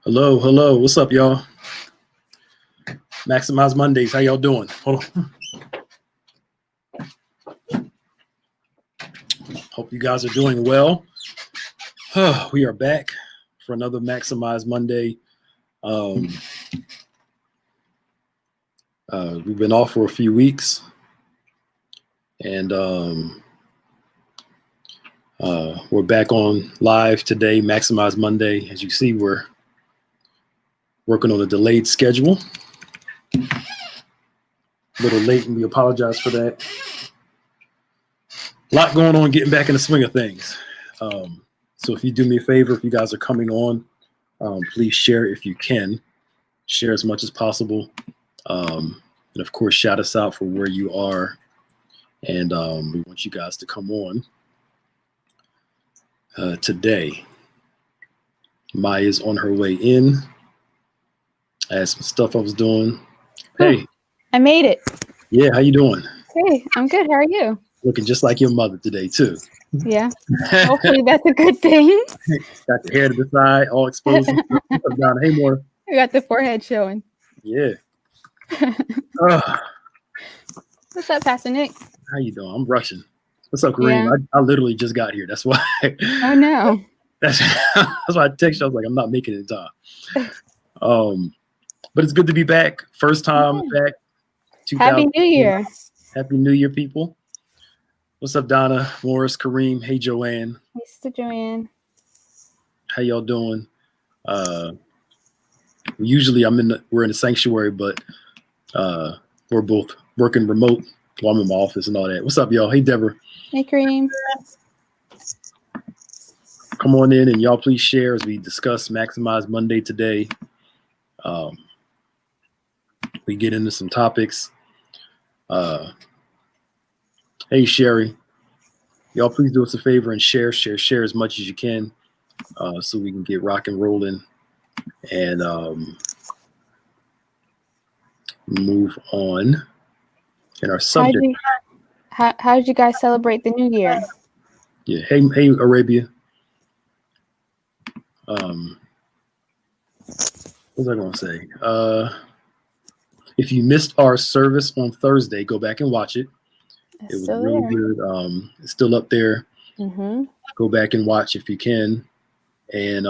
Hello, hello. What's up, y'all? Maximize Mondays. How y'all doing? Hold on. Hope you guys are doing well. We are back for another Maximize Monday. We've been off for a few weeks, and we're back on live today, Maximize Monday. As you see, we're working on a delayed schedule. A little late, and we apologize for that. A lot going on, getting back in the swing of things. So if you do me a favor, if you guys are coming on, please share if you can. Share as much as possible. And of course, shout us out for where you are. And we want you guys to come on today. Maya's on her way in. I had some stuff I was doing. Hey. I made it. Yeah, how you doing? Hey, I'm good. How are you? Looking just like your mother today, too. Yeah. Hopefully that's a good thing. Got the hair to the side, all exposed. Hey, more. You got the forehead showing. Yeah. What's up, Pastor Nick? How you doing? I'm rushing. What's up, Kareem? Yeah. I literally just got here. That's why. Oh, no. That's why I texted you. I was like, I'm not making it in time. But it's good to be back. First time back. Happy New Year. Happy New Year, people. What's up, Donna, Morris, Kareem? Hey, Joanne. Hey, Sister Joanne. How y'all doing? Usually we're in the sanctuary, but we're both working remote while I'm in my office and all that. What's up, y'all? Hey, Deborah. Hey, Kareem. Come on in and y'all please share as we discuss Maximize Monday today. We get into some topics. Hey, Sherry, y'all please do us a favor and share as much as you can so we can get rock and rolling and move on in our subject. How did you guys celebrate the New Year? Yeah. Hey, Arabia. What was I going to say? If you missed our service on Thursday, go back and watch it. It was really good. It's still up there. Mm-hmm. Go back and watch if you can. And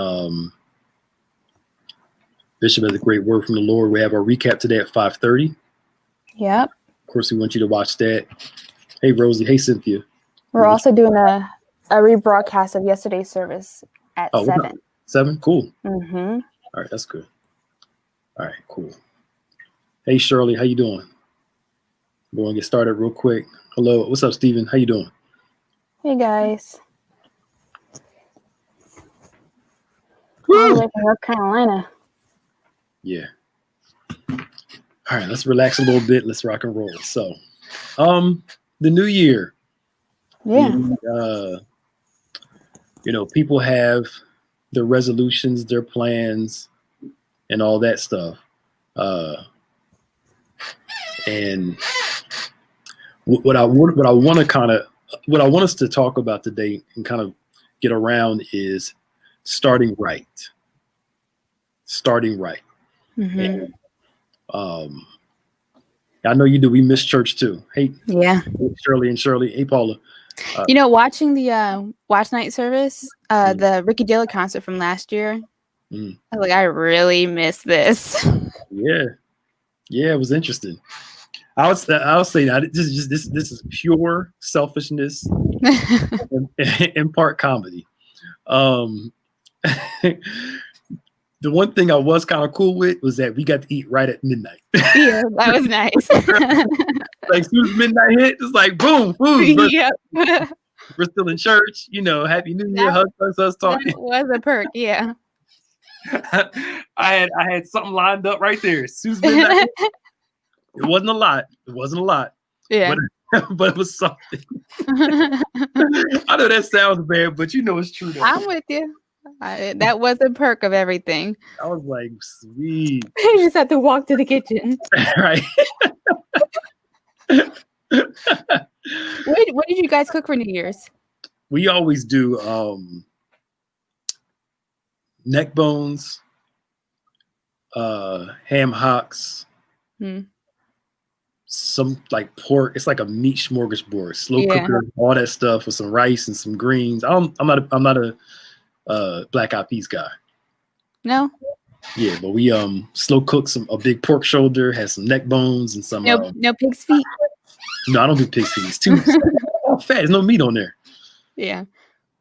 Bishop has a great word from the Lord. We have our recap today at 5:30. Yep. Of course, we want you to watch that. Hey, Rosie. Hey, Cynthia. We're also doing a rebroadcast of yesterday's service at 7. 7? Cool. Mm-hmm. All right, that's good. All right, cool. Hey, Shirley, how you doing? We're going to get started real quick. Hello. What's up, Steven? How you doing? Hey, guys. All the way from North Carolina. Yeah. All right, let's relax a little bit. Let's rock and roll. So, the new year. Yeah. People have their resolutions, their plans, and all that stuff. And what I want us to talk about today and kind of get around is starting right. Mm-hmm. And, I know you do. We miss church too. Hey, yeah. Shirley. Hey, Paula. Watching the Watch Night service, the Ricky Dillard concert from last year, I was like, I really miss this. Yeah, it was interesting. I would say that this is pure selfishness and part comedy. The one thing I was kind of cool with was that we got to eat right at midnight. Yeah, that was nice. Like as soon as midnight hit, it's like boom, food. Yep. We're still in church, Happy New Year, hugs us talking. That was a perk, yeah. I had something lined up right there. As soon as midnight hit, it wasn't a lot. Yeah. But it was something. I know that sounds bad, but it's true. Though. I'm with you. That was a perk of everything. I was like, sweet. You just have to walk to the kitchen. Right. What did you guys cook for New Year's? We always do neck bones, ham hocks, some like pork. It's like a meat smorgasbord, slow cooker, all that stuff with some rice and some greens. I'm not a black eyed peas guy. No. Yeah, but we slow cooked a big pork shoulder, had some neck bones and some no pig's feet. No, I don't do pig's feet. It's too fat. There's no meat on there. Yeah.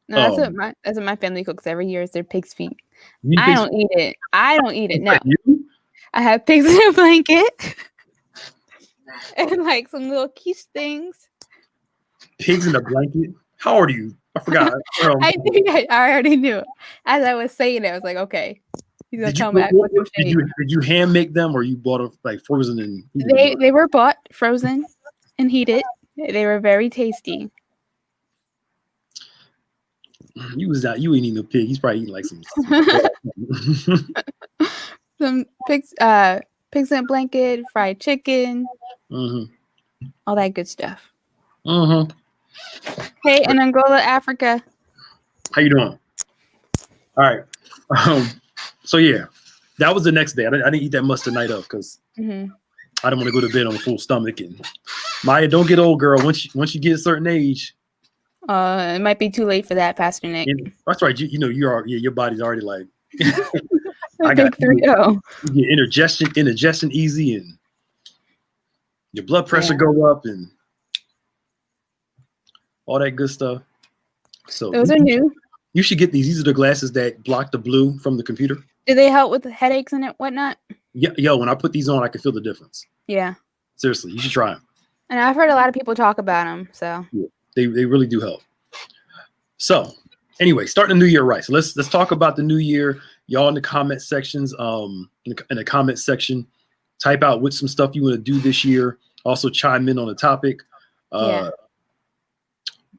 No, that's what my family cooks every year is their pig's feet. I don't eat it. I don't eat it. No. I have pigs in a blanket and like some little quiche things. Pigs in a blanket? How old are you? I forgot. I already knew. As I was saying it, I was like, okay. He's gonna come back with some shade. Did you hand make them, or you bought them like frozen and heated? They were bought frozen and heated. They were very tasty. You ain't eating no pig. He's probably eating like some pigs in a blanket, fried chicken, all that good stuff. Hey, in Angola, Africa. How you doing? All right. So yeah, that was the next day. I didn't eat that much the night of because I didn't want to go to bed on a full stomach. And Maya, don't get old, girl. Once you get a certain age, it might be too late for that, Pastor Nick. That's right. Your body's already like I got 3-0. You get indigestion easy, and your blood pressure go up, and all that good stuff. So those are new. You should get these. These are the glasses that block the blue from the computer. Do they help with the headaches and whatnot? Yeah, yo, when I put these on, I can feel the difference. Yeah. Seriously, you should try them. And I've heard a lot of people talk about them, so. Yeah, they really do help. So, anyway, starting the new year right. So let's talk about the new year. Y'all in the comment sections, in the comment section, type out some stuff you want to do this year. Also chime in on the topic.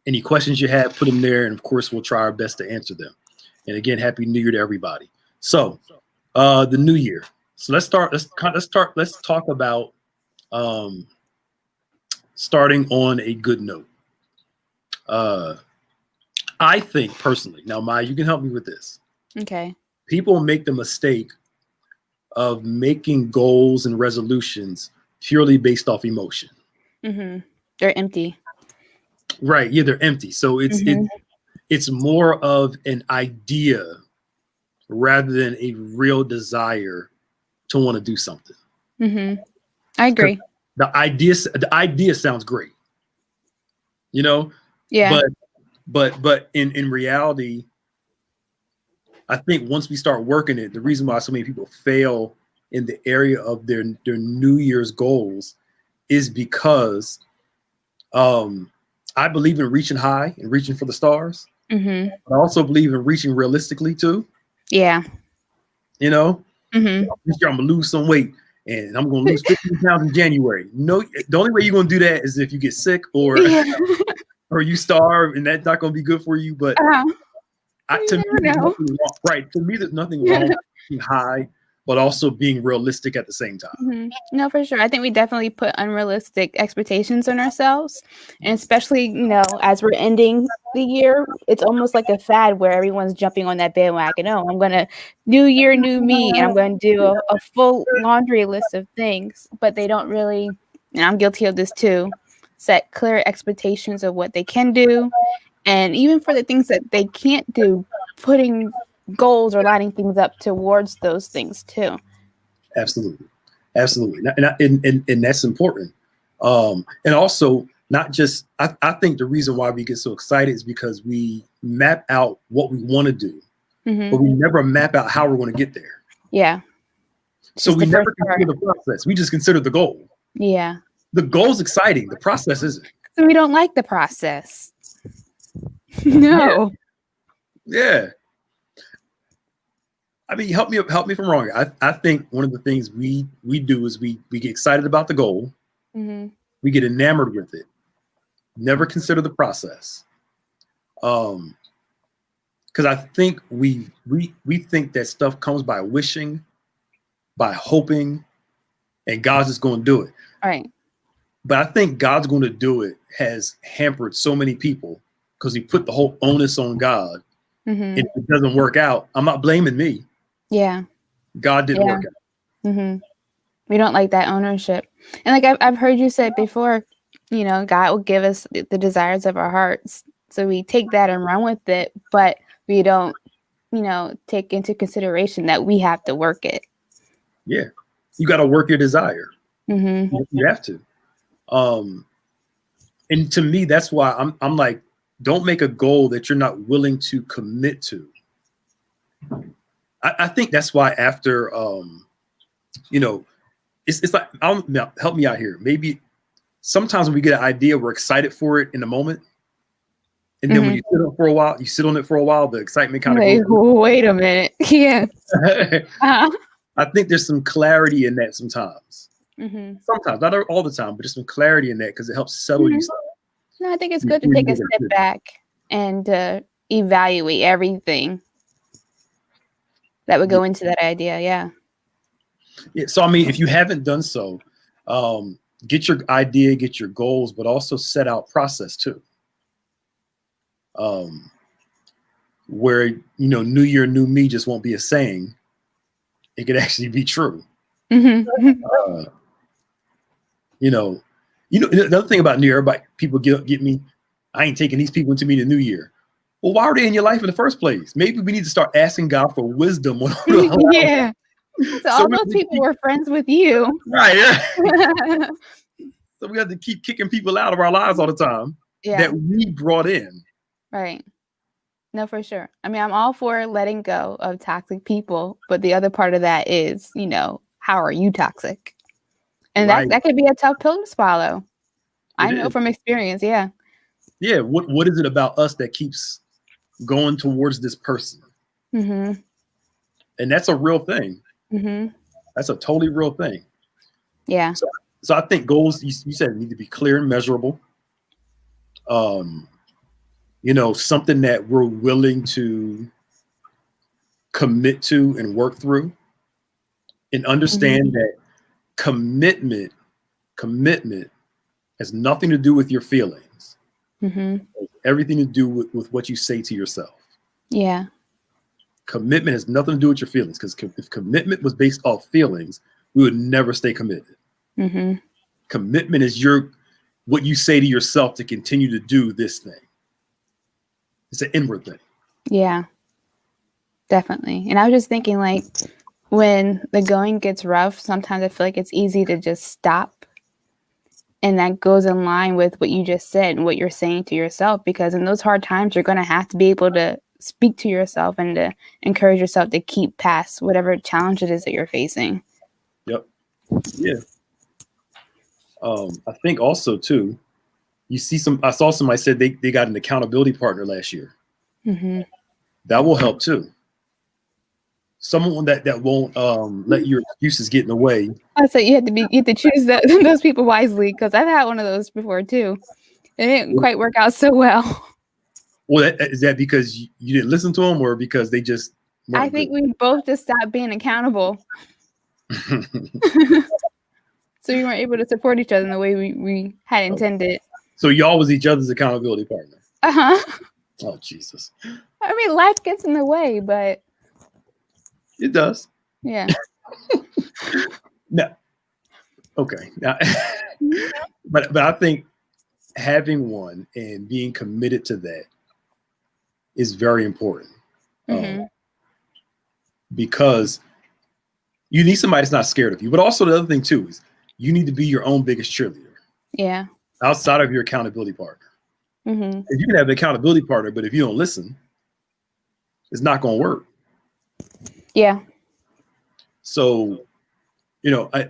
Any questions you have, put them there, and of course, we'll try our best to answer them. And again, Happy New Year to everybody. So, the new year. So let's start. Let's talk about starting on a good note. I think personally, now Maya, you can help me with this. Okay. People make the mistake of making goals and resolutions purely based off emotion. They're empty. Right. Yeah, they're empty. So it's more of an idea rather than a real desire to want to do something. I agree. The idea sounds great. You know? Yeah. But in reality, I think once we start working it, the reason why so many people fail in the area of their New Year's goals is because I believe in reaching high and reaching for the stars. I also believe in reaching realistically too. Yeah. You know, this year I'm gonna lose some weight and I'm gonna lose 15 pounds in January. No, the only way you're gonna do that is if you get sick or you starve, and that's not gonna be good for you. But to me, there's nothing wrong with being high, but also being realistic at the same time. No, for sure. I think we definitely put unrealistic expectations on ourselves. And especially, as we're ending the year, it's almost like a fad where everyone's jumping on that bandwagon. Oh, I'm going to new year, new me. And I'm going to do a full laundry list of things. But they don't really, and I'm guilty of this too, set clear expectations of what they can do. And even for the things that they can't do, putting goals or lining things up towards those things too. Absolutely. And that's important. And also not just, I think the reason why we get so excited is because we map out what we want to do, but we never map out how we're going to get there. Yeah. So we never consider the process. We just consider the goal. Yeah. The goal's exciting. The process isn't. So we don't like the process. No. Yeah. I mean, help me if I'm wrong. I think one of the things we do is we get excited about the goal. We get enamored with it. Never consider the process. Because I think we think that stuff comes by wishing, by hoping, and God's just going to do it. All right. But I think God's going to do it has hampered so many people because he put the whole onus on God. If it doesn't work out, I'm not blaming me. Yeah. God didn't work out. Mm-hmm. We don't like that ownership. And like I've heard you say before, God will give us the desires of our hearts. So we take that and run with it, but we don't, take into consideration that we have to work it. Yeah. You got to work your desire. Mm-hmm. You have to. And to me, that's why I'm like, don't make a goal that you're not willing to commit to. I think that's why after, it's like, now, help me out here. Maybe sometimes when we get an idea, we're excited for it in the moment. And then when you sit on it for a while, the excitement kind of goes. Wait a minute. Yeah. Uh-huh. I think there's some clarity in that sometimes. Mm-hmm. Sometimes, not all the time, but just some clarity in that because it helps settle you. No, I think it's good to take a step back and evaluate everything that would go into that idea. Yeah. Yeah. So, I mean, if you haven't done so, get your idea, get your goals, but also set out process too. Where, new year, new me just won't be a saying. It could actually be true. Mm-hmm. Another thing about New Year, people get me, I ain't taking these people into me the New Year. Well, why are they in your life in the first place? Maybe we need to start asking God for wisdom. Yeah. So all those people were friends with you. Right. So we have to keep kicking people out of our lives all the time that we brought in. Right. No, for sure. I mean, I'm all for letting go of toxic people, but the other part of that is, how are you toxic? And that could be a tough pill to swallow. I know from experience. Yeah. Yeah. What is it about us that keeps going towards this person? Mm-hmm. And that's a real thing. Mm-hmm. That's a totally real thing. Yeah. So I think goals, you said, need to be clear and measurable. Something that we're willing to commit to and work through, and understand that commitment has nothing to do with your feelings. Mm-hmm. Everything to do with what you say to yourself. Yeah. Commitment has nothing to do with your feelings, because if commitment was based off feelings, we would never stay committed. Mm-hmm. Commitment is what you say to yourself to continue to do this thing. It's an inward thing. Yeah, definitely. And I was just thinking, like, when the going gets rough, sometimes I feel like it's easy to just stop. And that goes in line with what you just said and what you're saying to yourself, because in those hard times, you're going to have to be able to speak to yourself and to encourage yourself to keep past whatever challenge it is that you're facing. Yep. Yeah. I think also too, I saw somebody said they got an accountability partner last year. Mm-hmm. That will help too. Someone that won't let your excuses get in the way. I said you have to choose those people wisely, because I've had one of those before too. It didn't quite work out so well. Well, is that because you didn't listen to them, or because they just? I think we both just stopped being accountable. So we weren't able to support each other in the way we had intended. So y'all was each other's accountability partner. Uh-huh. Oh, Jesus. I mean, life gets in the way, but it does. Yeah. No. Okay. Now, but I think having one and being committed to that is very important. Mm-hmm. Because you need somebody that's not scared of you. But also the other thing too is you need to be your own biggest cheerleader. Yeah. Outside of your accountability partner. Mm-hmm. If you can have an accountability partner, but if you don't listen, it's not going to work. Yeah. So, I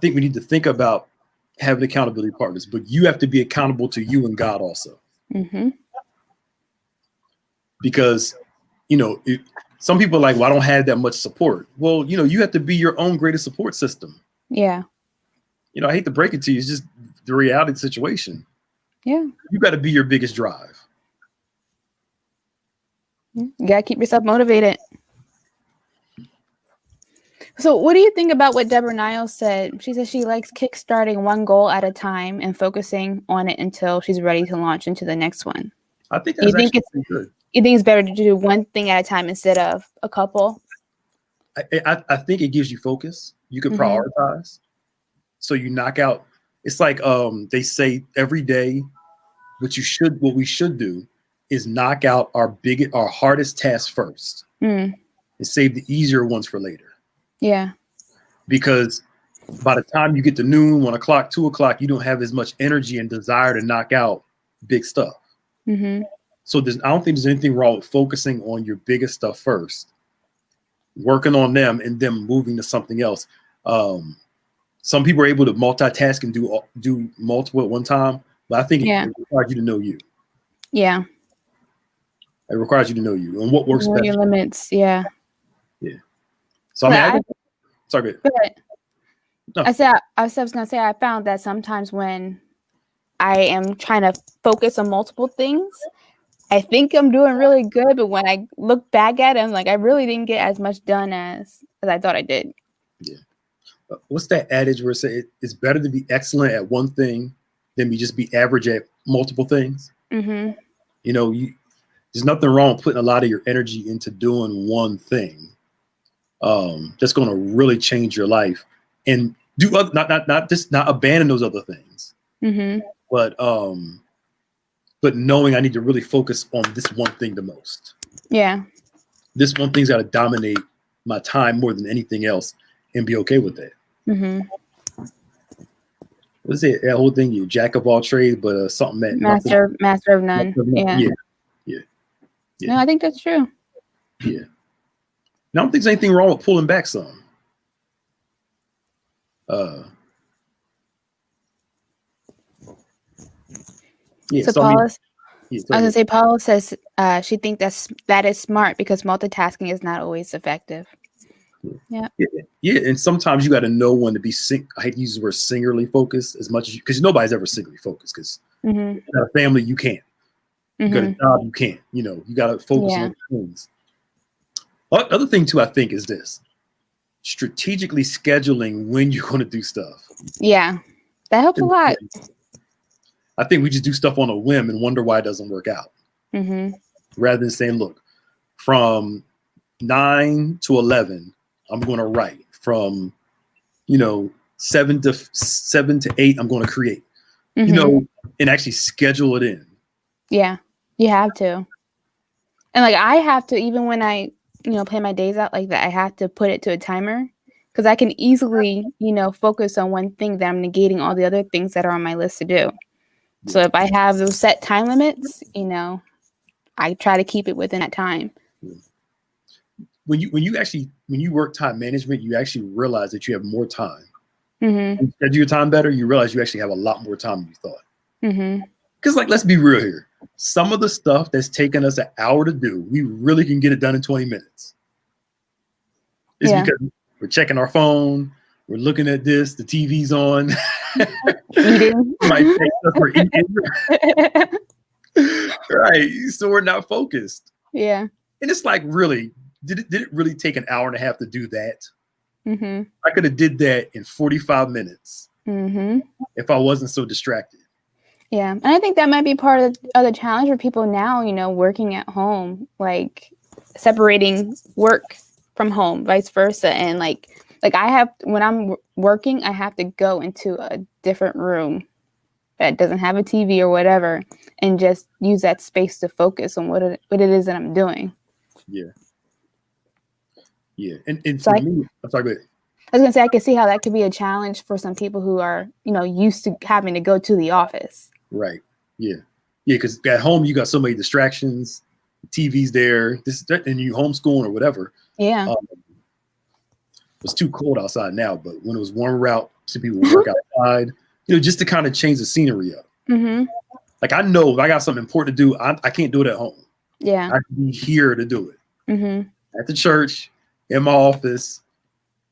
think we need to think about having accountability partners, but you have to be accountable to you and God also. Mm-hmm. Because, some people are like, well, I don't have that much support. Well, you have to be your own greatest support system. Yeah. I hate to break it to you. It's just the reality of the situation. Yeah. You got to be your biggest drive. You got to keep yourself motivated. So what do you think about what Deborah Niles said? She says she likes kickstarting one goal at a time and focusing on it until she's ready to launch into the next one. I think that's actually good. You think it's better to do one thing at a time instead of a couple? I think it gives you focus. you can Mhm. prioritize. So you knock out. It's like they say every day. What we should do is knock out our hardest tasks first Mm. and save the easier ones for later. Yeah. Because by the time you get to noon, 1 o'clock, 2 o'clock, you don't have as much energy and desire to knock out big stuff. Mm-hmm. So I don't think there's anything wrong with focusing on your biggest stuff first, working on them, and then moving to something else. Some people are able to multitask and do multiple at one time, but I think Yeah. it requires you to know you. Yeah. It requires you to know you and what works Know best. your limits. Yeah. Yeah. So I mean, sorry. But No. I was gonna say I found that sometimes when I am trying to focus on multiple things, I think I'm doing really good, but when I look back at it, I'm like, I really didn't get as much done as I thought I did. Yeah. What's that adage where it's better to be excellent at one thing than just be average at multiple things? Mm-hmm. You know, there's nothing wrong with putting a lot of your energy into doing one thing. That's going to really change your life, and do not abandon those other things, Mm-hmm. but knowing I need to really focus on this one thing the most. Yeah. This one thing's got to dominate my time more than anything else, and be okay with that. Mm-hmm. What's it? That whole thing, you jack of all trades, but something that Master of none. Yeah. No, I think that's true. Yeah. I don't think there's anything wrong with pulling back some. Yeah. So I Paula, I was gonna say Paula says she thinks that is smart because multitasking is not always effective. Yeah. Yeah, and sometimes you got to know when to be I hate to use the word singularly focused as much as because nobody's ever singularly focused. Because Mm-hmm. you got a family, you can't. You got a job, you can't. You know, you got to focus on things. Other thing too, I think, is this: strategically scheduling when you're going to do stuff. Yeah, that helps a lot. I think we just do stuff on a whim and wonder why it doesn't work out. Mm-hmm. Rather than saying, look, from 9 to 11, I'm going to write. From 7 to 8, I'm going to create. Mm-hmm. And actually schedule it in. Yeah, you have to. And like I have to, even when I plan my days out like that, I have to put it to a timer because I can easily focus on one thing that I'm negating all the other things that are on my list to do. So if I have those set time limits, I try to keep it within that time. When you work time management, you actually realize that you have more time. Mm-hmm. When you do your time better, you realize you actually have a lot more time than you thought. Mm-hmm. Because let's be real here. Some of the stuff that's taken us an hour to do, we really can get it done in 20 minutes. It's because we're checking our phone, we're looking at this, the TV's on. Eating. We're eating. Right. So we're not focused. Yeah. And it's like, really, did it really take an hour and a half to do that? Mm-hmm. I could have did that in 45 minutes if I wasn't so distracted. Yeah. And I think that might be part of the challenge for people now, working at home, like separating work from home, vice versa. And like when I'm working, I have to go into a different room that doesn't have a TV or whatever and just use that space to focus on what it is that I'm doing. Yeah. Yeah. And so for me, I'm sorry, go ahead. I was going to say, I can see how that could be a challenge for some people who are, used to having to go to the office. Right. Yeah. Yeah. Because at home, you got so many distractions, TV's there, and you homeschooling or whatever. Yeah. It's too cold outside now, but when it was warmer out, some people would work outside, just to kind of change the scenery up. Mm-hmm. Like I know if I got something important to do, I can't do it at home. Yeah. I can be here to do it. Mm-hmm. At the church, in my office,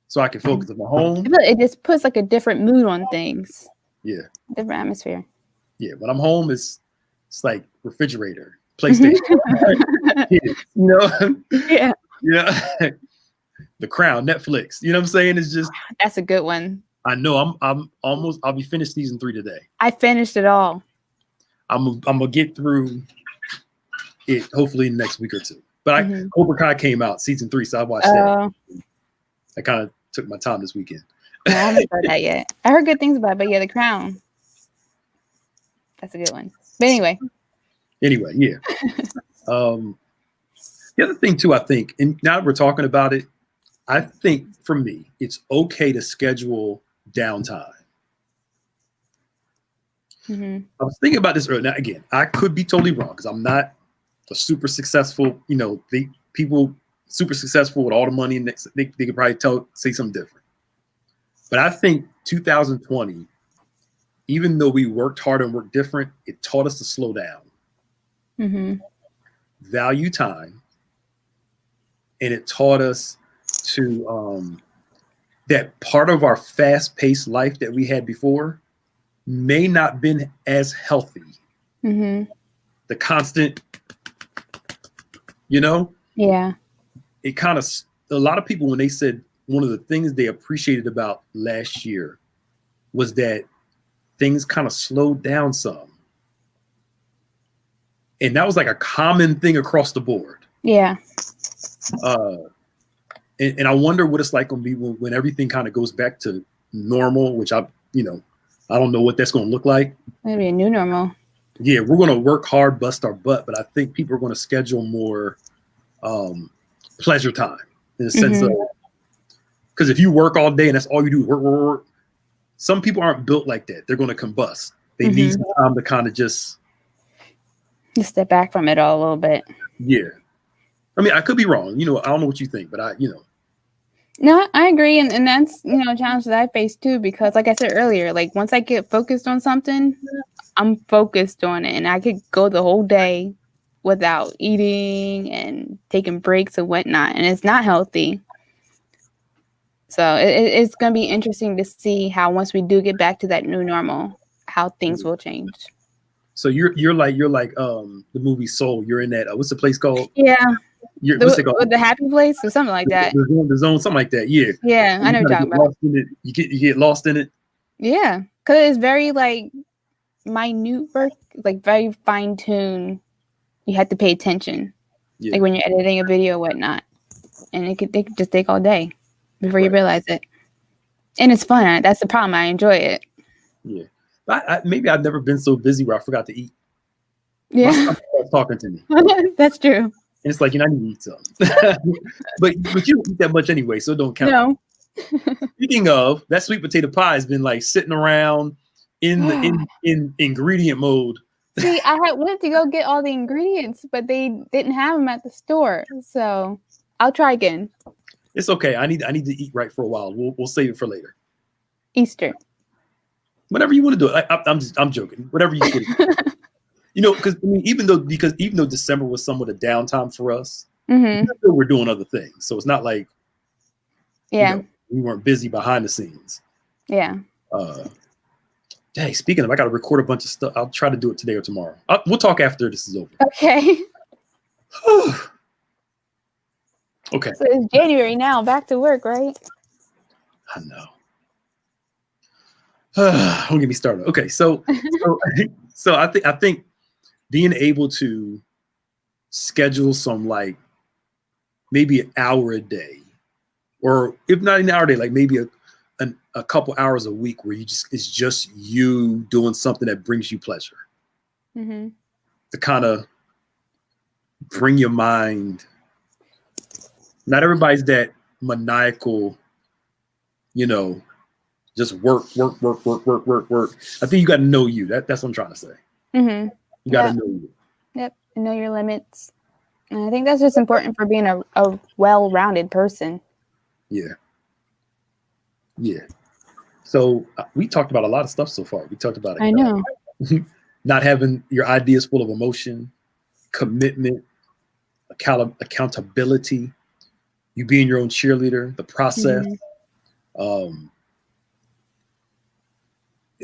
so I can focus on my home. It just puts like a different mood on things. Yeah. Different atmosphere. Yeah. When I'm home, it's like refrigerator, PlayStation. Yeah. Yeah. The Crown, Netflix. You know what I'm saying? It's just that's a good one. I know I'll be finished season 3 today. I finished it all. I'm gonna get through it hopefully next week or two. But Cobra Kai came out season 3, so I watched that. I kind of took my time this weekend. No, I haven't heard that yet. I heard good things about it, but yeah, The Crown. That's a good one. But anyway. Anyway, yeah. The other thing too, I think, and now that we're talking about it, I think for me, it's okay to schedule downtime. Mm-hmm. I was thinking about this earlier. Now, again, I could be totally wrong because I'm not a super successful, the people super successful with all the money, and they could probably say something different. But I think 2020, even though we worked hard and worked different, it taught us to slow down, value time, and it taught us to that part of our fast-paced life that we had before may not been as healthy. The constant, Yeah. it kind of, a lot of people, when they said one of the things they appreciated about last year was that things kind of slowed down some. And that was like a common thing across the board. Yeah. And I wonder what it's like going to be when everything kind of goes back to normal, which I don't know what that's going to look like. It'll be a new normal. Yeah, we're going to work hard, bust our butt, but I think people are going to schedule more pleasure time in the sense of, because if you work all day and that's all you do, work, some people aren't built like that. They're going to combust. They need some time to kind of just step back from it all a little bit. Yeah. I mean, I could be wrong. I don't know what you think, but No, I agree. And that's, a challenge that I face too, because like I said earlier, like once I get focused on something, I'm focused on it, and I could go the whole day without eating and taking breaks and whatnot. And it's not healthy. So it's going to be interesting to see how, once we do get back to that new normal, how things will change. So you're like the movie Soul. You're in that, what's the place called? Yeah. What's it called? The happy place or something like that. The zone, something like that. Yeah. Yeah, I know what you're talking about. You get lost in it. Yeah, because it's very like minute work, like very fine tuned. You have to pay attention, like when you're editing a video or whatnot, and they could just take all day before you realize it. And it's fun. That's the problem. I enjoy it. Yeah, maybe I've never been so busy where I forgot to eat. Yeah, my was talking to me. That's true. And it's like, I need to eat something. but you don't eat that much anyway, so it don't count. No. Speaking of, that sweet potato pie has been like sitting around in ingredient mode. See, I had wanted to go get all the ingredients, but they didn't have them at the store. So I'll try again. It's okay. I need to eat right for a while. We'll save it for later. Easter. Whatever you want to do. I'm joking. Whatever you get. Because even though December was somewhat a downtime for us, we're doing other things. So it's not like we weren't busy behind the scenes. Yeah. Hey, speaking of, I got to record a bunch of stuff. I'll try to do it today or tomorrow. We'll talk after this is over. Okay. Okay. So it's January now. Back to work, right? I know. Don't get me started. Okay, so I think being able to schedule some, like, maybe an hour a day, or if not an hour a day, like maybe a couple hours a week where it's just you doing something that brings you pleasure. To kind of bring your mind. Not everybody's that maniacal, just work. I think you got to know you. That's what I'm trying to say. You got to know you. Yep. Know your limits. And I think that's just important for being a well-rounded person. Yeah. Yeah. So we talked about a lot of stuff so far. We talked about it. I know. Not having your ideas full of emotion, commitment, accountability, you being your own cheerleader, the process. And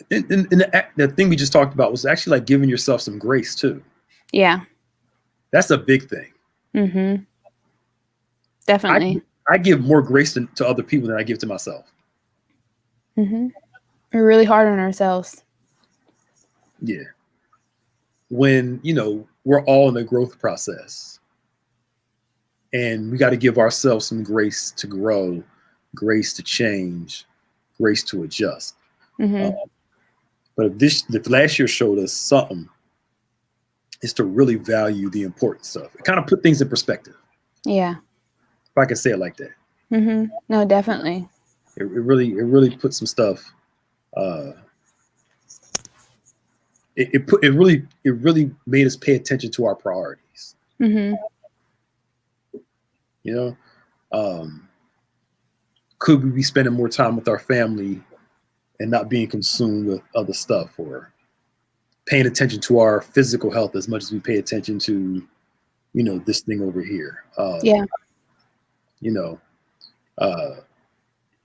the thing we just talked about was actually like giving yourself some grace too. Yeah. That's a big thing. Definitely. I give more grace to other people than I give to myself. We're really hard on ourselves. Yeah. When, we're all in the growth process and we got to give ourselves some grace to grow grace to change, grace to adjust. Hmm. But if last year showed us something, is to really value the important stuff. It kind of put things in perspective, Yeah. if I can say it like that. No, definitely. It really put some stuff. It really made us pay attention to our priorities. Hmm. You know, could we be spending more time with our family and not being consumed with other stuff, or paying attention to our physical health as much as we pay attention to, this thing over here? Yeah.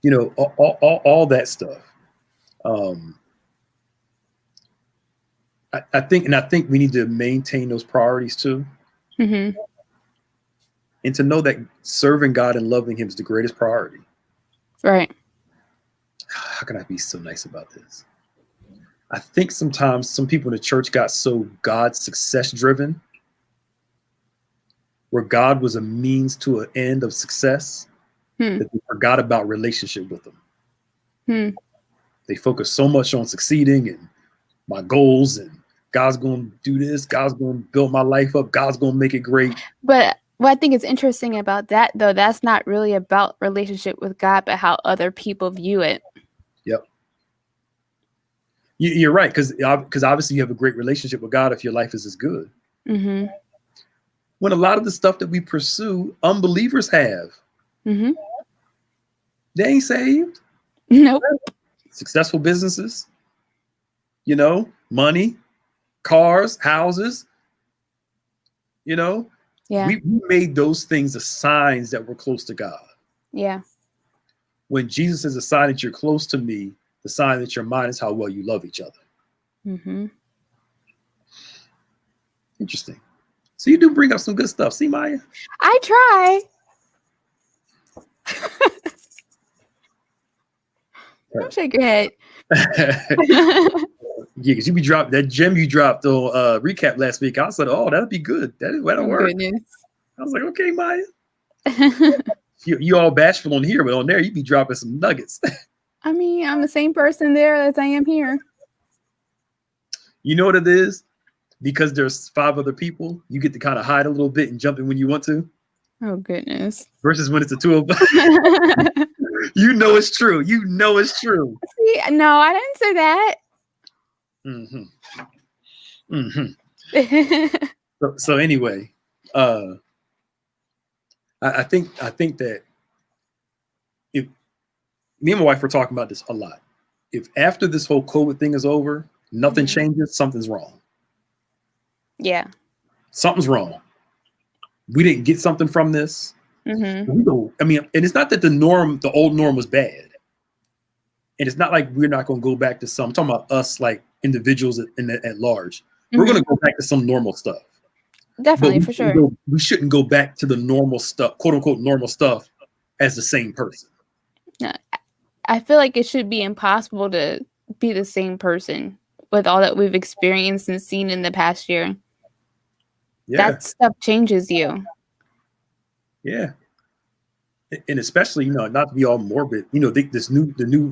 All that stuff. I think we need to maintain those priorities too, Hmm. and to know that serving God and loving Him is the greatest priority. Right. How can I be so nice about this? I think sometimes some people in the church got so God success driven, where God was a means to an end of success, that they forgot about relationship with Him. They focus so much on succeeding and my goals, and God's going to do this, God's going to build my life up, God's going to make it great. But what I think is interesting about that, though, that's not really about relationship with God, but how other people view it. Yep. You're right, because obviously you have a great relationship with God if your life is as good. Mm-hmm. When a lot of the stuff that we pursue, unbelievers have. Mm-hmm. They ain't saved. Nope. Successful businesses, money, cars, houses. Yeah. We made those things the signs that we're close to God. Yeah. When Jesus is a sign that you're close to me, the sign that you're mine is how well you love each other. Mm-hmm. Interesting. So you do bring up some good stuff. See, Maya? I try. Don't shake your head. Yeah, because you be dropped that gem you dropped on recap last week. I said, "Oh, that'd be good. That'll work." Goodness. I was like, "Okay, Maya." You all bashful on here, but on there you be dropping some nuggets. I mean, I'm the same person there as I am here. You know what it is? Because there's 5 other people, you get to kind of hide a little bit and jump in when you want to. Oh, goodness. Versus when it's the 2 of us. It's true. It's true. See, no, I didn't say that. Mm-hmm. Mm-hmm. So anyway, I think that if me and my wife were talking about this a lot, if after this whole COVID thing is over, nothing changes, something's wrong. Yeah. Something's wrong. We didn't get something from this. Mm-hmm. And it's not that the old norm was bad. And it's not like we're not going to go back to I'm talking about us, like individuals at large. We're going to go back to some normal stuff. Definitely, for sure. We shouldn't go back to the normal stuff, quote unquote, normal stuff as the same person. No, I feel like it should be impossible to be the same person with all that we've experienced and seen in the past year. Yeah. That stuff changes you. Yeah. And especially, not to be all morbid, the new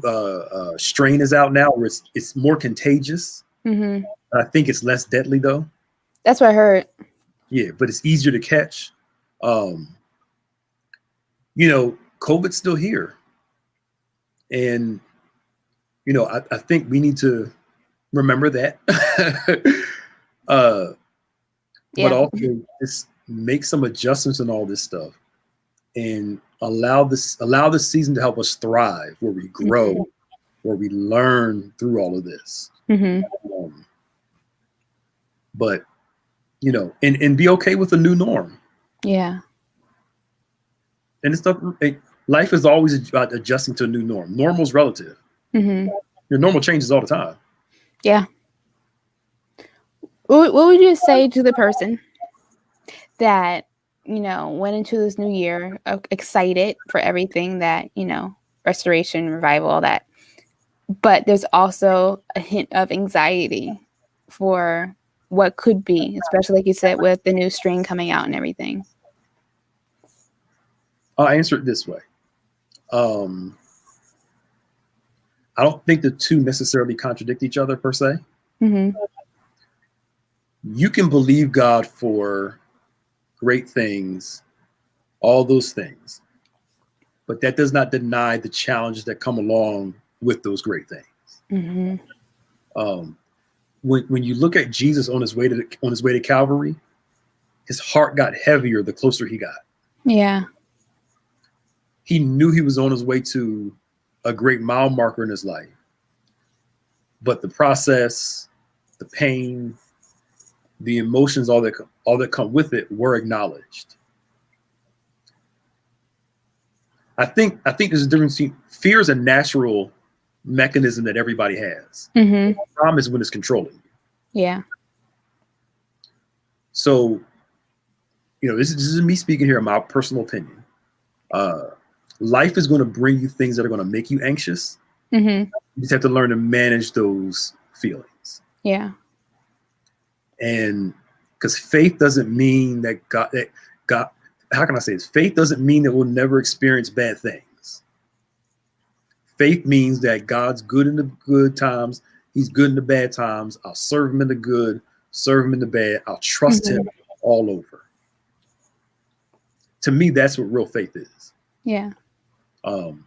strain is out now where it's more contagious. Mm-hmm. I think it's less deadly though. That's what I heard. Yeah, but it's easier to catch. COVID's still here. And, I think we need to remember that. But also just make some adjustments in all this stuff and allow this season to help us thrive, where we grow, where we learn through all of this. But, and be okay with the new norm. Yeah. And it's not, life is always about adjusting to a new norm. Normal's relative. Mm-hmm. Your normal changes all the time. Yeah. What would you say to the person that, went into this new year excited for everything that, restoration, revival, all that, but there's also a hint of anxiety for what could be, especially like you said, with the new strain coming out and everything? I'll answer it this way. Um, I don't think the two necessarily contradict each other per se. Mm-hmm. You can believe God for great things, all those things, but that does not deny the challenges that come along with those great things. Mm-hmm. When you look at Jesus on his way to Calvary, his heart got heavier the closer he got. Yeah. He knew he was on his way to a great mile marker in his life, but the process, the pain, the emotions, all that come with it were acknowledged. I think there's a difference between fear is a natural mechanism that everybody has. Mm-hmm. The problem is when it's controlling you. Yeah. So, this is me speaking here in my personal opinion. Life is going to bring you things that are going to make you anxious. Mm-hmm. You just have to learn to manage those feelings. Yeah. And because faith doesn't mean that God, how can I say this? Faith doesn't mean that we'll never experience bad things. Faith means that God's good in the good times. He's good in the bad times. I'll serve him in the good, serve him in the bad. I'll trust him all over. To me, that's what real faith is. Yeah.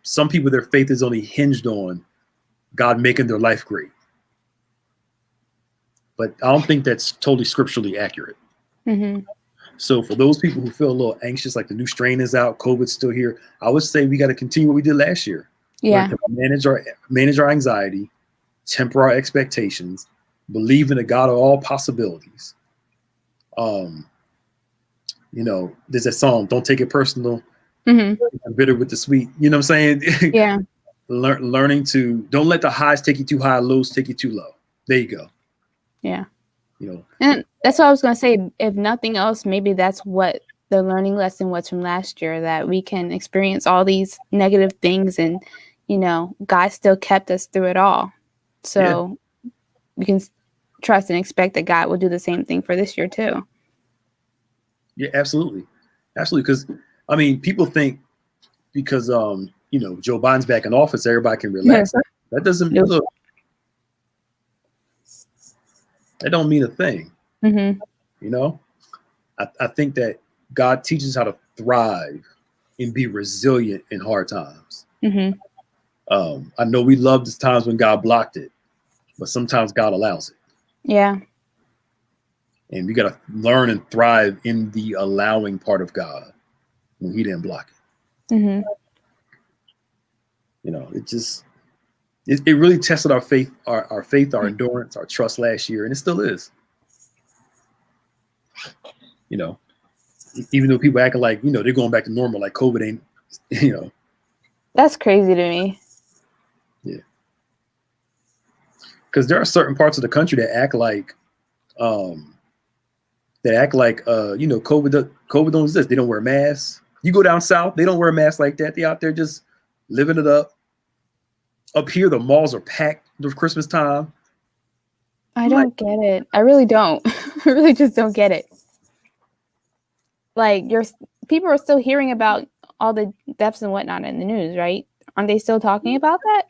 Some people, their faith is only hinged on God making their life great. But I don't think that's totally scripturally accurate. Mm-hmm. So for those people who feel a little anxious, like the new strain is out, COVID's still here, I would say we got to continue what we did last year. Yeah. Manage our anxiety, temper our expectations, believe in the God of all possibilities. There's that song, "Don't Take It Personal." Mm-hmm. Bitter with the sweet. You know what I'm saying? Yeah. Learning to don't let the highs take you too high, lows take you too low. There you go. Yeah. And that's what I was going to say. If nothing else, maybe that's what the learning lesson was from last year, that we can experience all these negative things and, God still kept us through it all. So we can trust and expect that God will do the same thing for this year too. Yeah, absolutely. Absolutely. Because, people think because, Joe Biden's back in office, everybody can relax. That doesn't look. That don't mean a thing. Mm-hmm. I think that God teaches how to thrive and be resilient in hard times. Mm-hmm. I know we love the times when God blocked it, but sometimes God allows it. Yeah. And we got to learn and thrive in the allowing part of God when he didn't block it. Mm-hmm. It really tested our faith, our endurance, our trust last year, and it still is. Even though people acting like, they're going back to normal, like COVID ain't, That's crazy to me. Yeah. Because there are certain parts of the country that act like, COVID don't exist. They don't wear masks. You go down south, they don't wear masks like that. They out there just living it up. Up here, the malls are packed with Christmas time. I don't get it. I really don't. I really just don't get it. Like, people are still hearing about all the deaths and whatnot in the news, right? Aren't they still talking about that?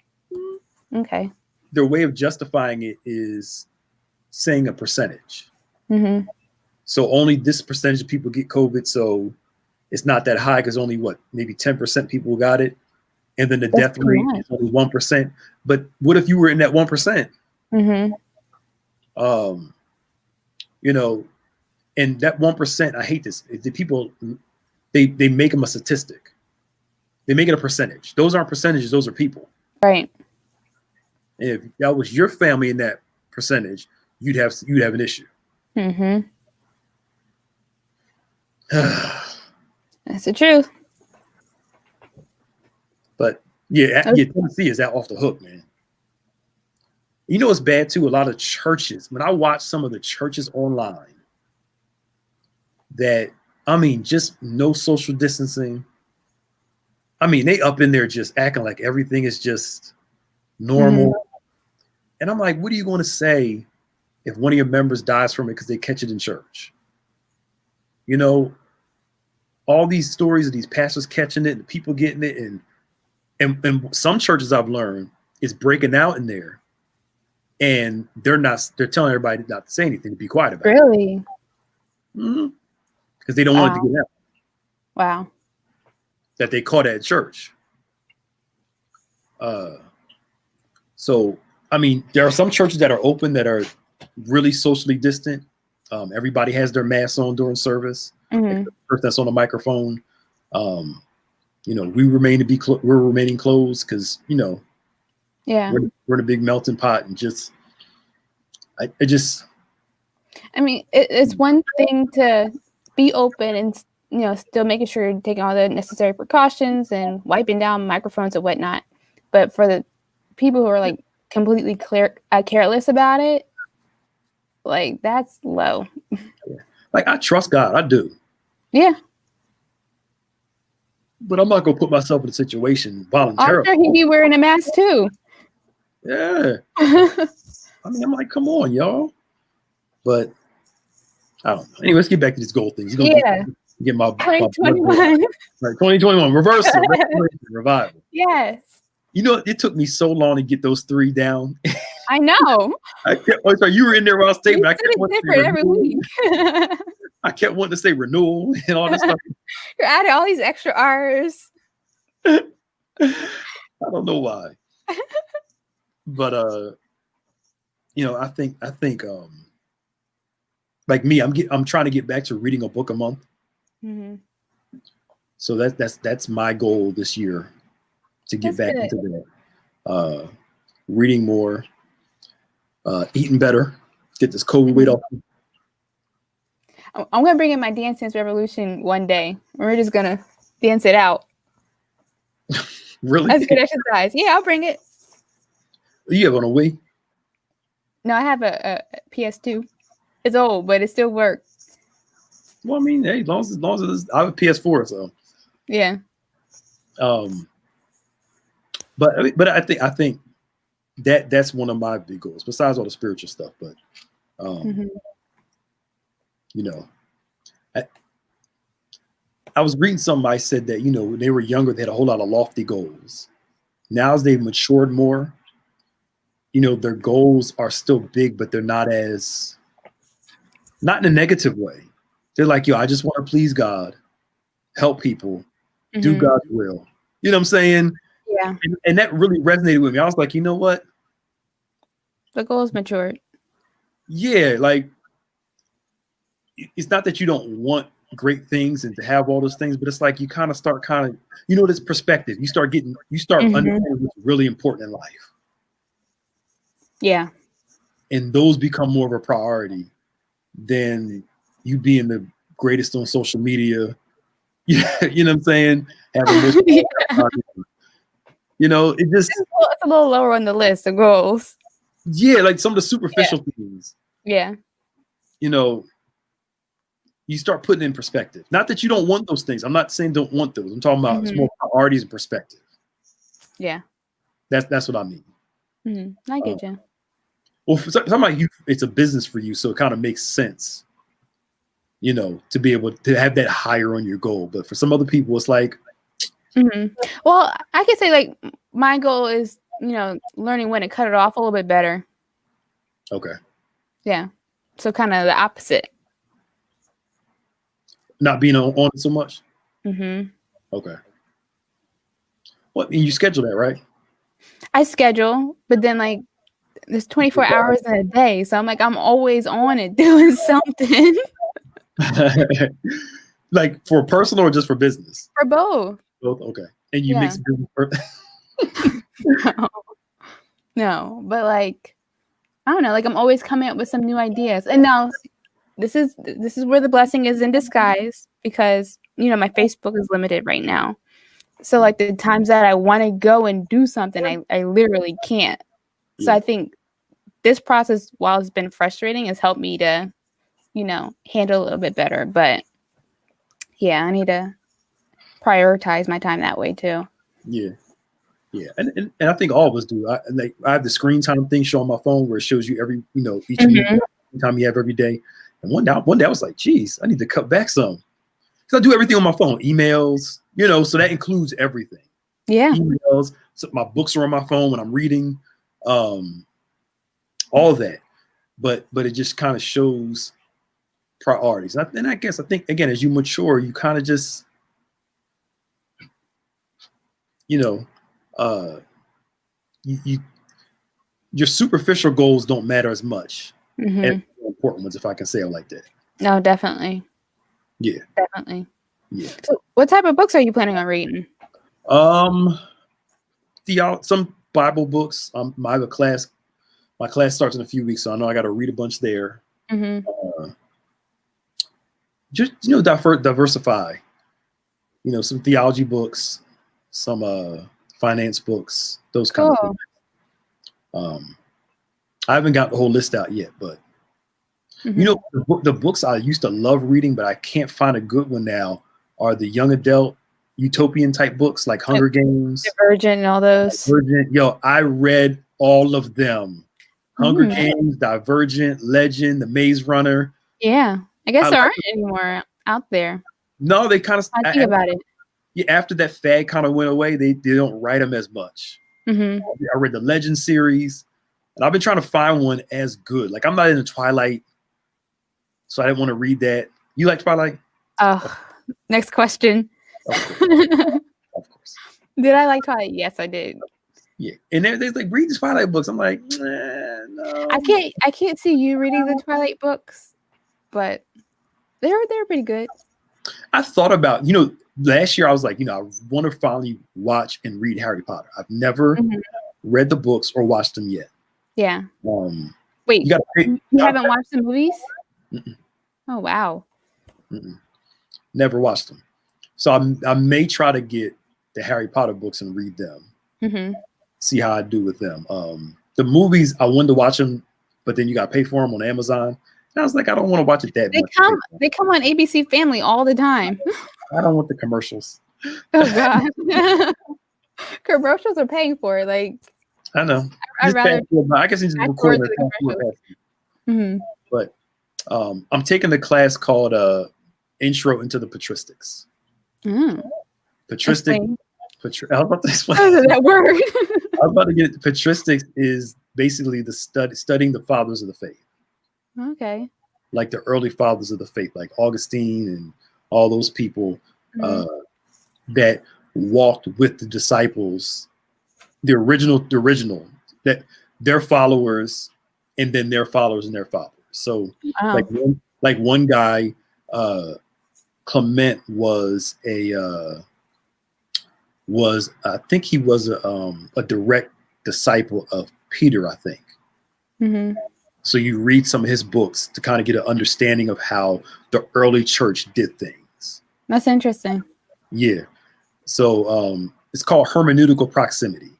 Okay. Their way of justifying it is saying a percentage. Mm-hmm. So only this percentage of people get COVID, so it's not that high because only maybe 10% people got it. And then the death rate is only 1%. But what if you were in that 1%? Mm-hmm. And that 1%, I hate this. The people, they make them a statistic. They make it a percentage. Those aren't percentages. Those are people. Right. And if that was your family in that percentage, you'd have an issue. Mm-hmm. That's the truth. But Tennessee is out off the hook, man. It's bad too. A lot of churches, when I watch some of the churches online, just no social distancing. They up in there just acting like everything is just normal. Mm-hmm. And I'm like, what are you going to say if one of your members dies from it because they catch it in church? All these stories of these pastors catching it and people getting it, and and some churches I've learned is breaking out in there, and they're telling everybody not to say anything, to be quiet about Really? it, because they don't want it to get out Wow. that they caught at church. So I mean, there are some churches that are open that are really socially distant. Everybody has their masks on during service. Mm-hmm. The person that's on the microphone. You know, we're remaining closed because, you know, Yeah. we're in a big melting pot, and just I mean, it's one thing to be open and, you know, still making sure you're taking all the necessary precautions and wiping down microphones and whatnot. But for the people who are like completely careless about it, like that's low. like, I trust God, I do, Yeah. but I'm not gonna put myself in a situation I'm voluntarily. sure he'd be wearing a mask too. Yeah, I mean, I'm like, come on, y'all. But I don't know. Anyway, let's get back to these goal things. Yeah. Get my 2021. Right, 2021 reversal, revival. Yes. You know, it took me so long to get those 3 down. I know. Sorry, you were in there while I was taping. I It's kept wanting to say different every renewal. week. I kept wanting to say renewal and all this stuff. You're adding all these extra R's. I don't know why. But you know, I think like me, I'm trying to get back to reading a book a month. Mm-hmm. So that's my goal this year, to get back into that. Reading more, eating better, get this COVID weight off. I'm gonna bring in my Dance Dance Revolution one day. We're just gonna dance it out. Really? That's good exercise. Yeah, I'll bring it. You have on a Wii? No, I have a PS2. It's old, but it still works. Well, I mean, hey, as long as it's, I have a PS4, so yeah. But I think that's one of my big goals, besides all the spiritual stuff. But you know, I was reading somebody said that, you know, when they were younger, they had a whole lot of lofty goals. Now as they've matured more, you know, their goals are still big, but they're not in a negative way. They're like, yo, I just want to please God, help people, do God's will. You know what I'm saying? Yeah. And that really resonated with me. I was like, you know what? The goal's matured. Yeah, like, it's not that you don't want great things and to have all those things, but it's like you start you know, this perspective. You start understanding what's really important in life. Yeah. And those become more of a priority than you being the greatest on social media. Yeah, you know what I'm saying? You know, it's a little lower on the list of goals. Yeah, like some of the superficial things. Yeah. You know, you start putting in perspective. Not that you don't want those things. I'm not saying don't want those. I'm talking about it's more priorities and perspective. Yeah. That's what I mean. I get you. Well, for some of you, it's a business for you, so it kind of makes sense, you know, to be able to have that higher on your goal. But for some other people, it's like, well, I could say like my goal is, you know, learning when to cut it off a little bit better. Okay. Yeah. So kind of the opposite. Not being on it so much. Okay. Well, and you schedule that, right? I schedule, but then like there's 24 hours in a day, so I'm like I'm always on it doing something. Like for personal or just for business? For both. Both. Okay. And you mix business. No, but like I don't know, like I'm always coming up with some new ideas. And now this is where the blessing is in disguise, because you know my Facebook is limited right now. So like the times that I want to go and do something, I literally can't. So I think this process, while it's been frustrating, has helped me to, you know, handle a little bit better. But yeah, I need to prioritize my time that way too. Yeah. Yeah. And I think all of us do. I have the screen time thing show on my phone where it shows you every, you know, each time you have every day. And one day I was like, geez, I need to cut back some. Because I do everything on my phone, emails, you know, so that includes everything. Yeah. emails. So my books are on my phone when I'm reading, all that. But it just kind of shows priorities. And I guess I think again, as you mature, you kind of just, you know, uh, you your superficial goals don't matter as much as Hmm. the important ones, if I can say it like that. No, definitely. Yeah, Definitely. yeah. So what type of books are you planning on reading? Um, some Bible books. I have a class. My class starts in a few weeks, so I know I got to read a bunch there. Hmm. Uh, just diversify. Some theology books, some finance books, those kind of things. Cool. I haven't got the whole list out yet, but Hmm. the books I used to love reading, but I can't find a good one now, are the young adult utopian type books like Hunger Games, Divergent and all those. Divergent. Yo, I read all of them. Hunger Mm. Games, Divergent, Legend, The Maze Runner. Yeah. I guess I there like aren't any more out there. No, they kind of I think about it. after that fad kind of went away, they don't write them as much. Hmm. I read the Legend series, and I've been trying to find one as good. Like I'm not into Twilight, so I didn't want to read that. You like Twilight? Oh, next question. Of course. Of course. Did I like Twilight? Yes, I did. Yeah, and there's like read these Twilight books. I'm like, no. I can't see you reading the Twilight books, but they're pretty good. I thought about, last year I was like, I want to finally watch and read Harry Potter. I've never read the books or watched them yet. Yeah. you Wait, gotta pay. you haven't watched the movies? Mm-mm. Oh, wow. Never watched them. So I may try to get the Harry Potter books and read them. Hmm. See how I do with them. The movies, I wanted to watch them, but then you got to pay for them on Amazon. And I was like, I don't want to watch it that much. They come on ABC Family all the time. I don't want the commercials. Oh God. Commercials are paying for it. Like, I know. I'd rather I guess it's just recording Mhm. But I'm taking the class called Intro into the Patristics. Patristic. Explain. I was about to explain. That word. I was about to get it. Patristics is basically the studying the fathers of the faith. Okay. Like the early fathers of the faith, like Augustine and all those people that walked with the disciples, the original, that their followers, and then their followers and their followers. So Wow. like one guy, Clement I think he was a direct disciple of Peter, I think. Mm-hmm. So you read some of his books to kind of get an understanding of how the early church did things. That's interesting. Yeah. So it's called hermeneutical proximity.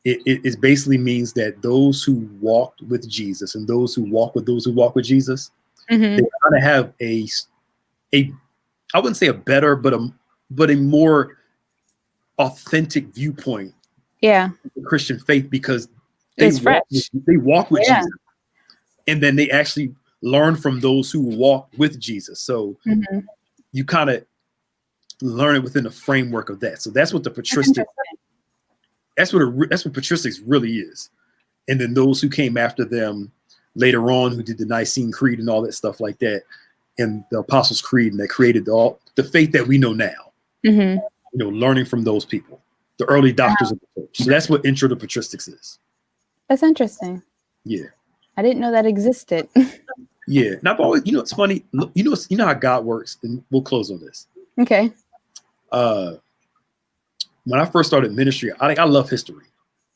It basically means that those who walked with Jesus and those who walk with Jesus, they kind of have a I wouldn't say a better, but a more authentic viewpoint. Yeah. Of the Christian faith, because It's fresh. They walk with Jesus, and then they actually learn from those who walk with Jesus. So you kind of learn it within the framework of that. So that's what the patristic. That's what patristics really is. And then those who came after them later on, who did the Nicene Creed and all that stuff like that, and the Apostles' Creed, and that created the faith that we know now. Learning from those people, the early doctors of the church. So that's what Intro to Patristics is. That's interesting. Yeah. I didn't know that existed. Yeah. And I've always, it's funny. You know how God works, and we'll close on this. Okay. When I first started ministry, I love history,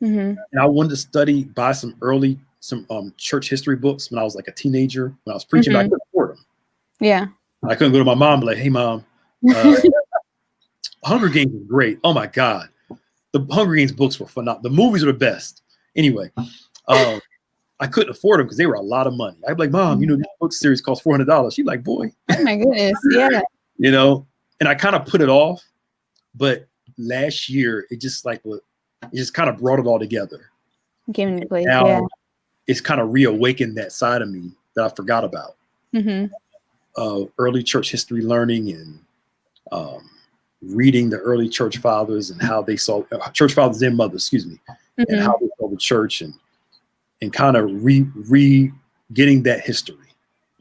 and I wanted to buy some church history books when I was like a teenager. When I was preaching, but I couldn't afford them. Yeah. I couldn't go to my mom and be like, "Hey, mom, Hunger Games was great. Oh my God, the Hunger Games books were phenomenal. The movies are the best." Anyway, I couldn't afford them because they were a lot of money. I'd be like, "Mom, this book series costs $400." She'd be like, "Boy." Oh my goodness. Yeah. And I kind of put it off, but last year it just kind of brought it all together. Came into place. Now, yeah. It's kind of reawakened that side of me that I forgot about. Early church history learning and reading the early church fathers and how they saw church fathers and mothers, excuse me, and how they saw the church, and kind of re getting that history,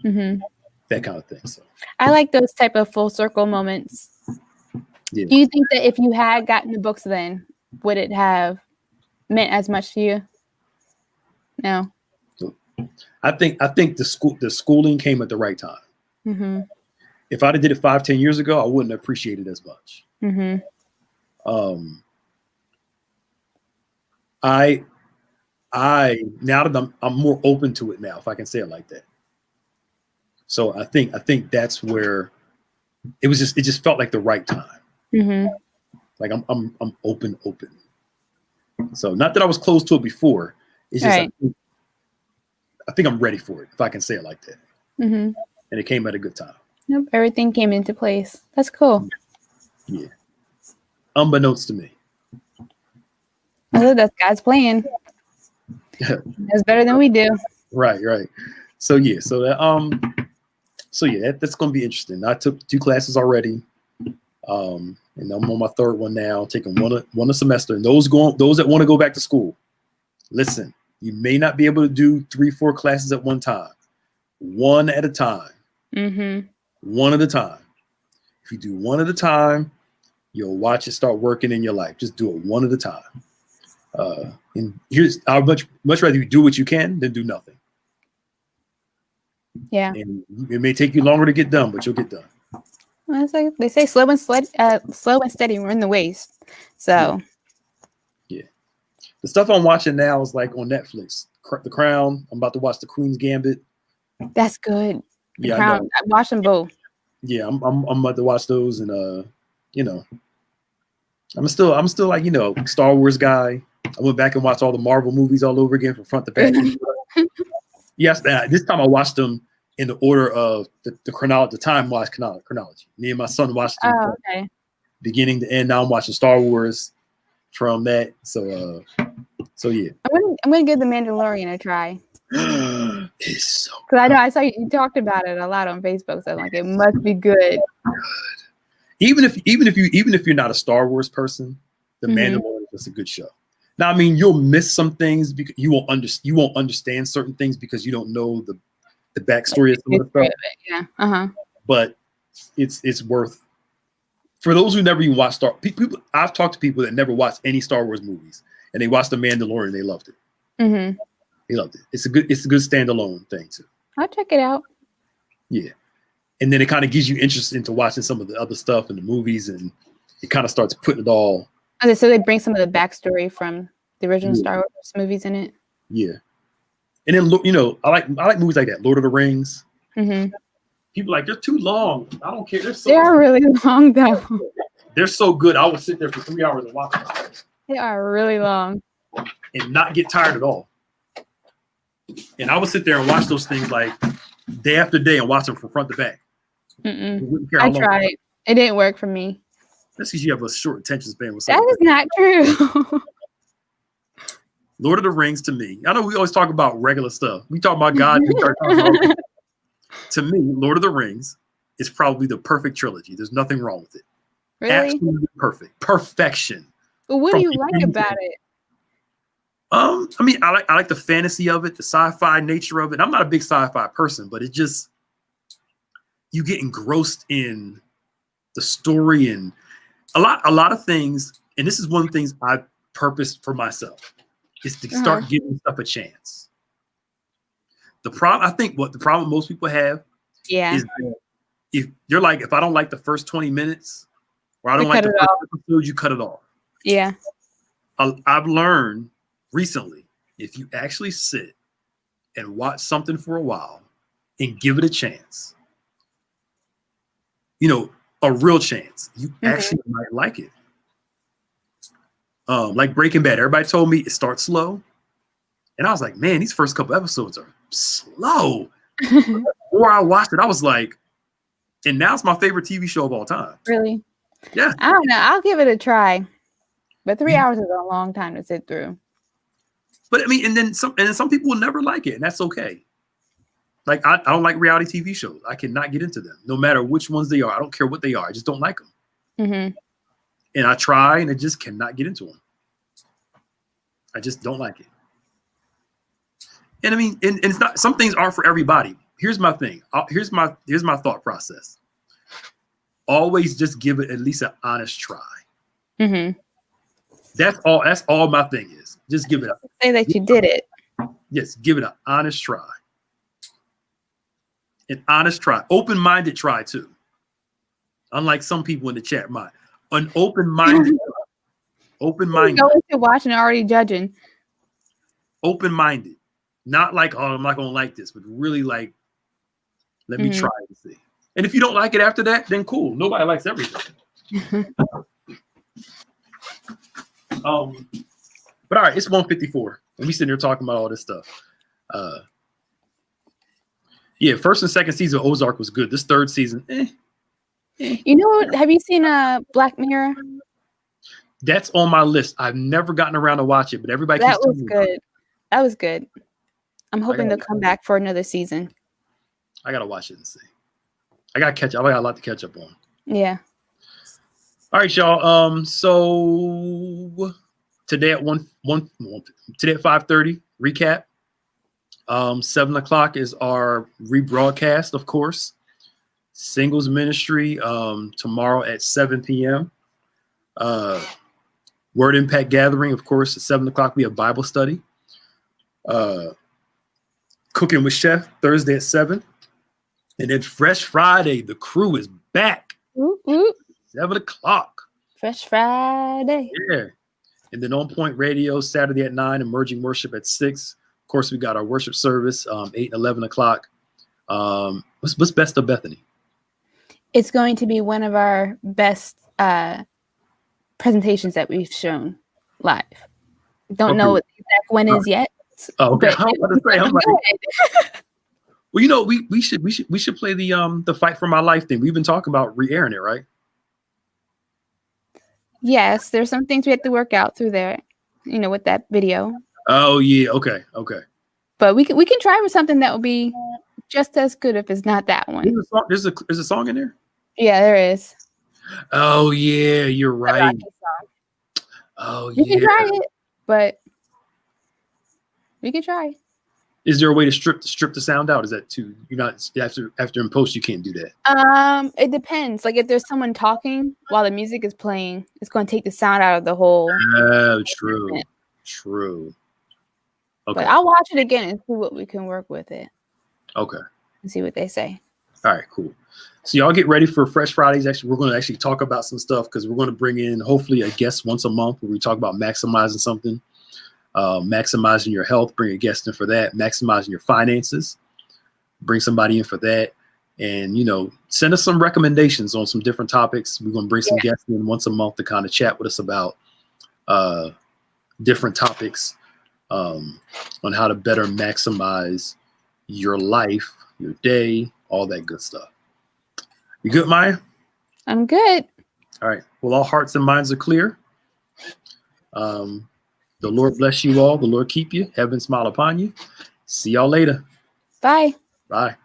that kind of thing. So I like those type of full circle moments. Yeah. Do you think that if you had gotten the books then, would it have meant as much to you? No. I think the schooling came at the right time. If I'd have did it 5-10 years ago, I wouldn't appreciate it as much. I now that I'm more open to it now, if I can say it like that. So I think that's where it just felt like the right time. Like I'm open. So not that I was close to it before. It's just I think I'm ready for it, if I can say it like that. And it came at a good time. Nope, everything came into place. That's cool. Yeah. Unbeknownst to me. Oh, that's God's plan. That's better than we do. Right. So yeah, that's gonna be interesting. I took 2 classes already. And I'm on my 3rd one now, taking one a semester. And those that want to go back to school, listen, you may not be able to do 3-4 classes at one time. One at a time. One at a time. If you do one at a time, you'll watch it start working in your life. Just do it one at a time. And I'd much rather you do what you can than do nothing. Yeah. And it may take you longer to get done, but you'll get done. Well, it's like they say, slow and steady win the race. So. Yeah. The stuff I'm watching now is like on Netflix. The Crown. I'm about to watch The Queen's Gambit. That's good. Yeah, Crown. I watched them both. Yeah, I'm about to watch those, and I'm still like Star Wars guy. I went back and watched all the Marvel movies all over again from front to back. Yes, this time I watched them in the order of the chronology, the time-wise chronology. Me and my son watched them from beginning to end. Now I'm watching Star Wars from that. So yeah. I'm gonna give The Mandalorian a try. It's so because I saw you talked about it a lot on Facebook, so I'm like, it must be good. Even if you're not a Star Wars person, The Mandalorian is a good show. Now, I mean, you'll miss some things because you won't understand certain things because you don't know the backstory of some of the stuff. Yeah. But it's worth, for those who never even watched people. I've talked to people that never watched any Star Wars movies, and they watched The Mandalorian. They loved it. They loved it. It's a good standalone thing too. I'll check it out. Yeah, and then it kind of gives you interest into watching some of the other stuff in the movies, and it kind of starts putting it all. Okay, so they bring some of the backstory from the original Star Wars movies in it. Yeah, and then I like movies like that. Lord of the Rings. People are like, they're too long. I don't care. They are really long though. They're so good. I would sit there for 3 hours and watch them. They are really long and not get tired at all. And I would sit there and watch those things like day after day and watch them from front to back. I tried. It didn't work for me. That's because you have a short attention span. That is not true. Lord of the Rings, to me, I know we always talk about regular stuff. We talk about God. To me, Lord of the Rings is probably the perfect trilogy. There's nothing wrong with it. Really? Absolutely perfect. Perfection. But what do you like about it? I mean, I like the fantasy of it, the sci-fi nature of it. I'm not a big sci-fi person, but it just, you get engrossed in the story and a lot of things. And this is one of the things I purposed for myself is to start giving stuff a chance. I think what the problem most people have is if you're like, if I don't like the first 20 minutes or I don't like the first episode, you cut it off. Yeah. I've learned recently, if you actually sit and watch something for a while and give it a chance, a real chance, you actually might like it. Like Breaking Bad, everybody told me it starts slow. And I was like, man, these first couple episodes are slow. Before I watched it, I was like, and now it's my favorite TV show of all time. Really? Yeah. I don't know. I'll give it a try. But 3 hours is a long time to sit through. But I mean, and then some people will never like it, and that's okay. Like I don't like reality TV shows. I cannot get into them, no matter which ones they are. I don't care what they are. I just don't like them. And I try, and I just cannot get into them. I just don't like it. And I mean, and it's not, some things aren't for everybody. Here's my thing. Here's my thought process. Always just give it at least an honest try. Mm-hmm. That's all my thing is. Just give it up. Say that you did it. Yes, give it an honest try. An honest try. Open-minded try too. Unlike some people in the chat, an open-minded. Open-minded. Go into watching and already judging. Open-minded. Not like, oh, I'm not gonna like this, but really like, let me try and see. And if you don't like it after that, then cool. Nobody likes everything. But all right, it's 1:54. And we sitting here talking about all this stuff. Yeah, first and second season of Ozark was good. This third season, You know what? Have you seen Black Mirror? That's on my list. I've never gotten around to watch it, but everybody That keeps was telling me about it. good. That was good. I'm hoping they'll come back for another season. I gotta watch it and see. I gotta catch up. I got a lot to catch up on. Yeah. All right, y'all. So today at today at 5:30, recap. 7 o'clock is our rebroadcast, of course. Singles Ministry tomorrow at 7 p.m. Word Impact Gathering, of course, at 7 o'clock. We have Bible study. Cooking with Chef Thursday at 7. And then Fresh Friday, the crew is back. Ooh, ooh. 7 o'clock. Fresh Friday. Yeah. And then On Point Radio Saturday at 9, Emerging Worship at 6. Of course, we got our worship service 8 and 11 o'clock. What's Best of Bethany? It's going to be one of our best presentations that we've shown live. Don't know what the exact one is yet. Oh, okay. But I'm about to say, I'm like, well, you know, we should play the Fight for My Life thing. We've been talking about re-airing it, right? Yes, there's some things we have to work out through there, you know, with that video. Oh yeah, okay. But we can try with something that will be just as good if it's not that one. There's a song in there? Yeah, there is. Oh yeah, you're right. Oh yeah. You can try it, but we can try. Is there a way to strip the sound out? Is that too? You're not after in post you can't do that. It depends. Like if there's someone talking while the music is playing, it's going to take the sound out of the whole. Oh, true. Okay. But I'll watch it again and see what we can work with it. Okay. And see what they say. All right, cool. So y'all get ready for Fresh Fridays. Actually, we're going to talk about some stuff because we're going to bring in hopefully a guest once a month where we talk about maximizing something, maximizing your health. Bring a guest in for that. Maximizing your finances. Bring somebody in for that, and send us some recommendations on some different topics. We're going to bring some guests in once a month to kind of chat with us about different topics on how to better maximize your life, your day, all that good stuff. You good, Maya? I'm good. All right. Well, all hearts and minds are clear. The Lord bless you all. The Lord keep you. Heaven smile upon you. See y'all later. Bye. Bye.